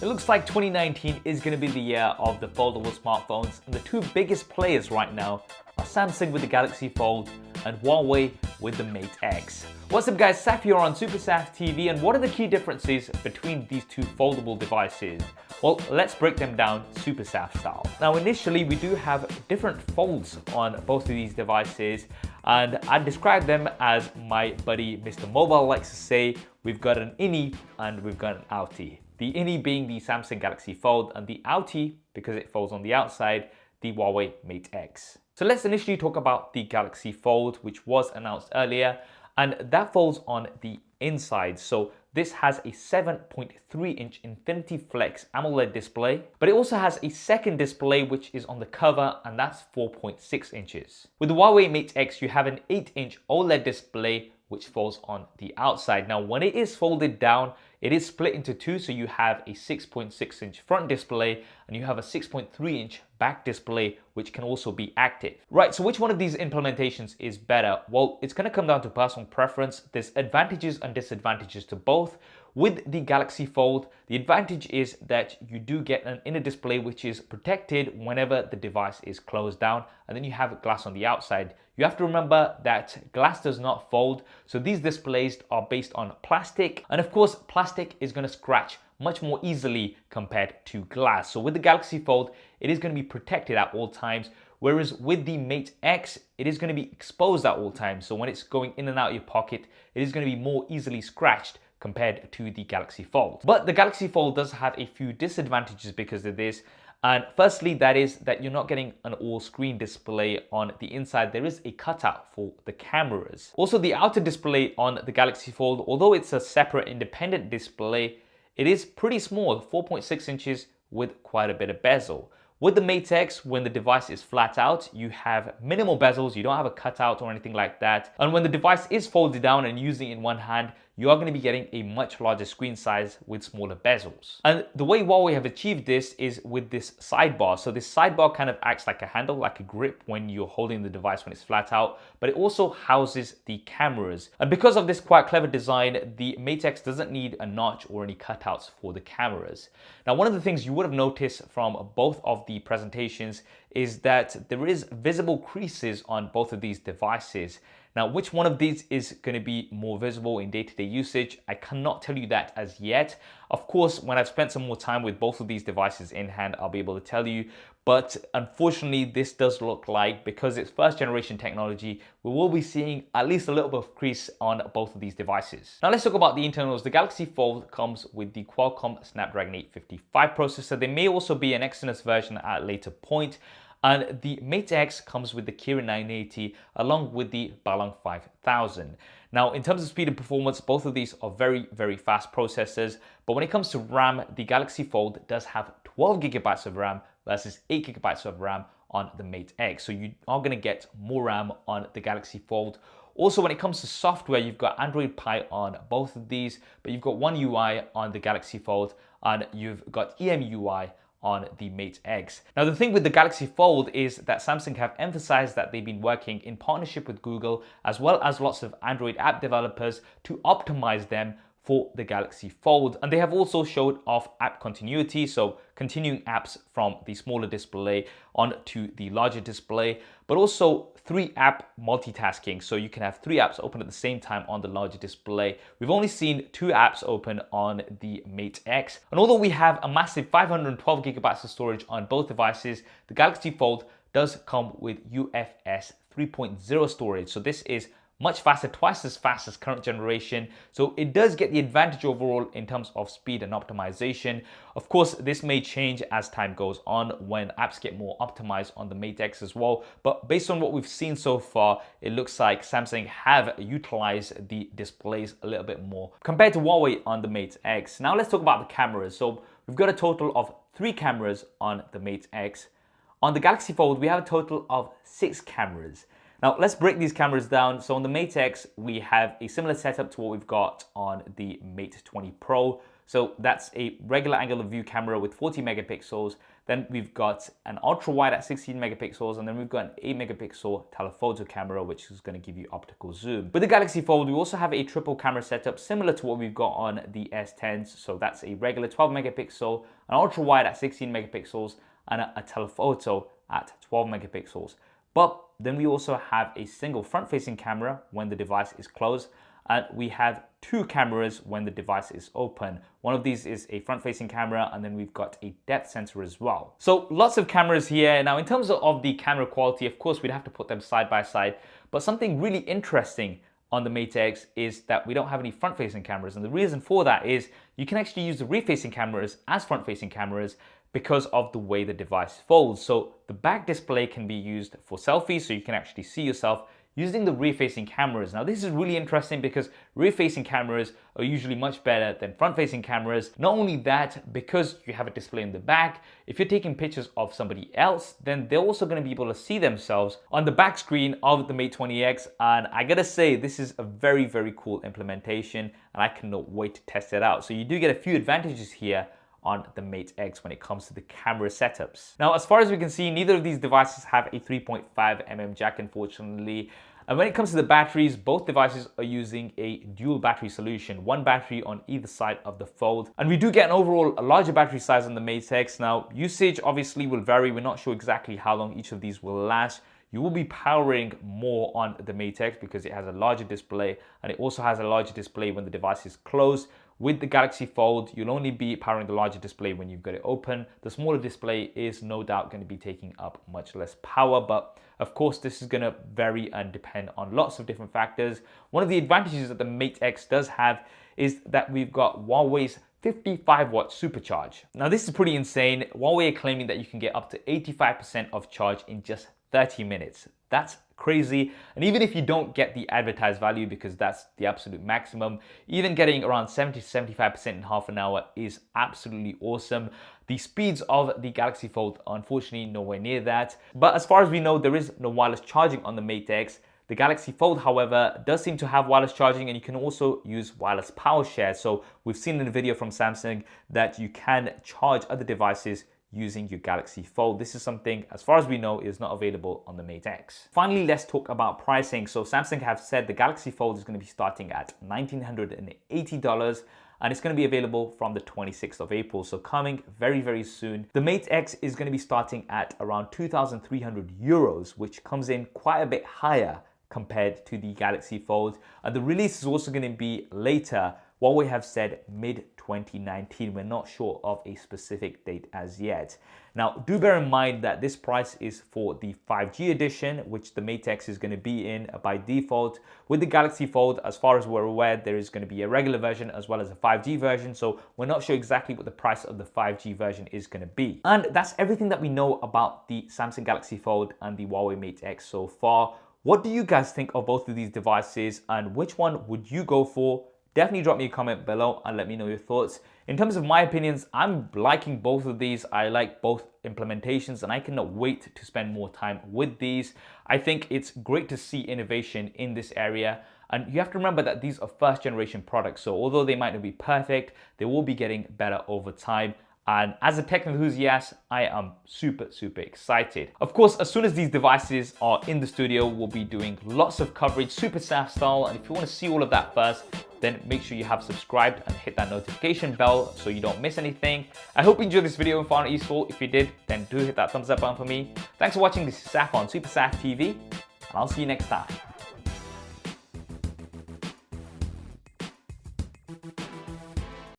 It looks like 2019 is going to be the year of the foldable smartphones, and the two biggest players right now are Samsung with the Galaxy Fold and Huawei with the Mate X. What's up guys, Saf here on Super Saf TV, and what are the key differences between these two foldable devices? Well, let's break them down Super Saf style. Now initially we do have different folds on both of these devices, and I describe them as my buddy Mr. Mobile likes to say, we've got an innie and we've got an outie. The innie being the Samsung Galaxy Fold, and the outie, because it folds on the outside, the Huawei Mate X. So let's initially talk about the Galaxy Fold, which was announced earlier, and that folds on the inside. So this has a 7.3-inch Infinity Flex AMOLED display, but it also has a second display which is on the cover, and that's 4.6 inches. With the Huawei Mate X, you have an 8-inch OLED display which folds on the outside. Now, when it is folded down, it is split into two, so you have a 6.6-inch front display and you have a 6.3-inch back display, which can also be active. Right, so which one of these implementations is better? Well, it's gonna come down to personal preference. There's advantages and disadvantages to both. With the Galaxy Fold, the advantage is that you do get an inner display which is protected whenever the device is closed down, and then you have glass on the outside. You have to remember that glass does not fold, so these displays are based on plastic, and of course plastic is going to scratch much more easily compared to glass. So with the Galaxy Fold, it is going to be protected at all times, whereas with the Mate X, it is going to be exposed at all times. So when it's going in and out of your pocket, it is going to be more easily scratched compared to the Galaxy Fold. But the Galaxy Fold does have a few disadvantages because of this. And firstly, that is that you're not getting an all-screen display on the inside. There is a cutout for the cameras. Also, the outer display on the Galaxy Fold, although it's a separate independent display, it is pretty small, 4.6 inches with quite a bit of bezel. With the Mate X, when the device is flat out, you have minimal bezels, you don't have a cutout or anything like that. And when the device is folded down and using it in one hand, you are going to be getting a much larger screen size with smaller bezels. And the way Huawei have achieved this is with this sidebar. So this sidebar kind of acts like a handle, like a grip when you're holding the device when it's flat out, but it also houses the cameras. And because of this quite clever design, the Mate X doesn't need a notch or any cutouts for the cameras. Now, one of the things you would have noticed from both of the presentations is that there is visible creases on both of these devices. Now, which one of these is going to be more visible in day-to-day usage? I cannot tell you that as yet. Of course, when I've spent some more time with both of these devices in hand, I'll be able to tell you. But unfortunately, this does look like, because it's first generation technology, we will be seeing at least a little bit of crease on both of these devices. Now let's talk about the internals. The Galaxy Fold comes with the Qualcomm Snapdragon 855 processor. There may also be an Exynos version at a later point. And the Mate X comes with the Kirin 980 along with the Balong 5000. Now, in terms of speed and performance, both of these are very, very fast processors. But when it comes to RAM, the Galaxy Fold does have 12 gigabytes of RAM versus 8 gigabytes of RAM on the Mate X. So you are going to get more RAM on the Galaxy Fold. Also, when it comes to software, you've got Android Pie on both of these, but you've got One UI on the Galaxy Fold, and you've got EMUI on the Mate X. Now, the thing with the Galaxy Fold is that Samsung have emphasized that they've been working in partnership with Google as well as lots of Android app developers to optimize them for the Galaxy Fold. And they have also showed off app continuity, so continuing apps from the smaller display onto the larger display, but also 3-app multitasking. So you can have 3 apps open at the same time on the larger display. We've only seen 2 apps open on the Mate X. And although we have a massive 512 gigabytes of storage on both devices, the Galaxy Fold does come with UFS 3.0 storage. So this is much faster, twice as fast as current generation. So it does get the advantage overall in terms of speed and optimization. Of course, this may change as time goes on when apps get more optimized on the Mate X as well. But based on what we've seen so far, it looks like Samsung have utilized the displays a little bit more compared to Huawei on the Mate X. Now let's talk about the cameras. So we've got a total of 3 cameras on the Mate X. On the Galaxy Fold, we have a total of 6 cameras. Now let's break these cameras down. So on the Mate X, we have a similar setup to what we've got on the Mate 20 Pro. So that's a regular angle of view camera with 40 megapixels. Then we've got an ultra wide at 16 megapixels, and then we've got an 8 megapixel telephoto camera, which is going to give you optical zoom. With the Galaxy Fold, we also have a triple camera setup similar to what we've got on the S10s. So that's a regular 12 megapixel, an ultra wide at 16 megapixels, and a telephoto at 12 megapixels. But then we also have a single front-facing camera when the device is closed, and we have two cameras when the device is open. One of these is a front-facing camera, and then we've got a depth sensor as well. So lots of cameras here. Now in terms of the camera quality, of course we'd have to put them side by side, but something really interesting on the Mate X is that we don't have any front-facing cameras, and the reason for that is you can actually use the rear-facing cameras as front-facing cameras because of the way the device folds. So the back display can be used for selfies, so you can actually see yourself using the rear-facing cameras. Now this is really interesting because rear-facing cameras are usually much better than front-facing cameras. Not only that, because you have a display in the back, if you're taking pictures of somebody else, then they're also going to be able to see themselves on the back screen of the Mate 20X. And I gotta say, this is a very, very cool implementation, and I cannot wait to test it out. So you do get a few advantages here on the Mate X when it comes to the camera setups. Now, as far as we can see, neither of these devices have a 3.5mm jack, unfortunately. And when it comes to the batteries, both devices are using a dual battery solution, one battery on either side of the Fold. And we do get an overall a larger battery size on the Mate X. Now, usage obviously will vary. We're not sure exactly how long each of these will last. You will be powering more on the Mate X because it has a larger display, and it also has a larger display when the device is closed. With the Galaxy Fold, you'll only be powering the larger display when you've got it open. The smaller display is no doubt going to be taking up much less power, but of course this is going to vary and depend on lots of different factors. One of the advantages that the Mate X does have is that we've got Huawei's 55-watt supercharge. Now this is pretty insane. Huawei are claiming that you can get up to 85% of charge in just 30 minutes. That's crazy. And even if you don't get the advertised value, because that's the absolute maximum, even getting around 70 to 75% in half an hour is absolutely awesome. The speeds of the Galaxy Fold are unfortunately nowhere near that. But as far as we know, there is no wireless charging on the Mate X. The Galaxy Fold, however, does seem to have wireless charging, and you can also use wireless power share. So we've seen in a video from Samsung that you can charge other devices using your Galaxy Fold. This is something, as far as we know, is not available on the Mate X. Finally, let's talk about pricing. So Samsung have said the Galaxy Fold is going to be starting at $1,980, and it's going to be available from the 26th of April. So coming very, very soon. The Mate X is going to be starting at around 2,300 euros, which comes in quite a bit higher compared to the Galaxy Fold. And the release is also going to be later. Huawei have said mid-2019. We're not sure of a specific date as yet. Now, do bear in mind that this price is for the 5G edition, which the Mate X is going to be in by default. With the Galaxy Fold, as far as we're aware, there is going to be a regular version as well as a 5G version. So we're not sure exactly what the price of the 5G version is going to be. And that's everything that we know about the Samsung Galaxy Fold and the Huawei Mate X so far. What do you guys think of both of these devices, and which one would you go for? Definitely drop me a comment below and let me know your thoughts. In terms of my opinions, I'm liking both of these. I like both implementations, and I cannot wait to spend more time with these. I think it's great to see innovation in this area. And you have to remember that these are first generation products. So although they might not be perfect, they will be getting better over time. And as a tech enthusiast, I am super, super excited. Of course, as soon as these devices are in the studio, we'll be doing lots of coverage, super SAF style. And if you want to see all of that first, then make sure you have subscribed and hit that notification bell so you don't miss anything. I hope you enjoyed this video and found it useful. If you did, then do hit that thumbs up button for me. Thanks for watching. This is Saf on Super Saf TV, and I'll see you next time.